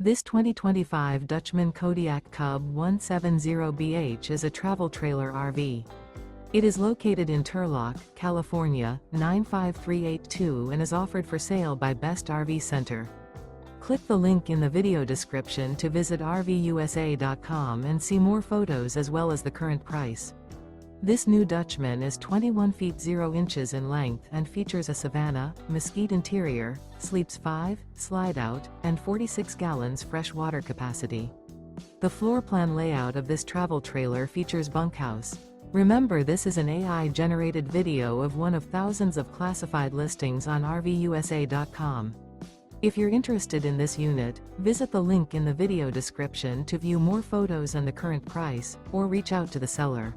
This 2025 Dutchmen Kodiak Cub 170BH is a travel trailer RV. It is located in Turlock, California, 95382 and is offered for sale by Best RV Center. Click the link in the video description to visit RVUSA.com and see more photos as well as the current price. This new Dutchman is 21 feet 0 inches in length and features a Savannah, Mesquite interior, sleeps 5, Slideout, and 46 gallons fresh water capacity. The floor plan layout of this travel trailer features bunkhouse. Remember, this is an AI-generated video of one of thousands of classified listings on RVUSA.com. If you're interested in this unit, visit the link in the video description to view more photos and the current price, or reach out to the seller.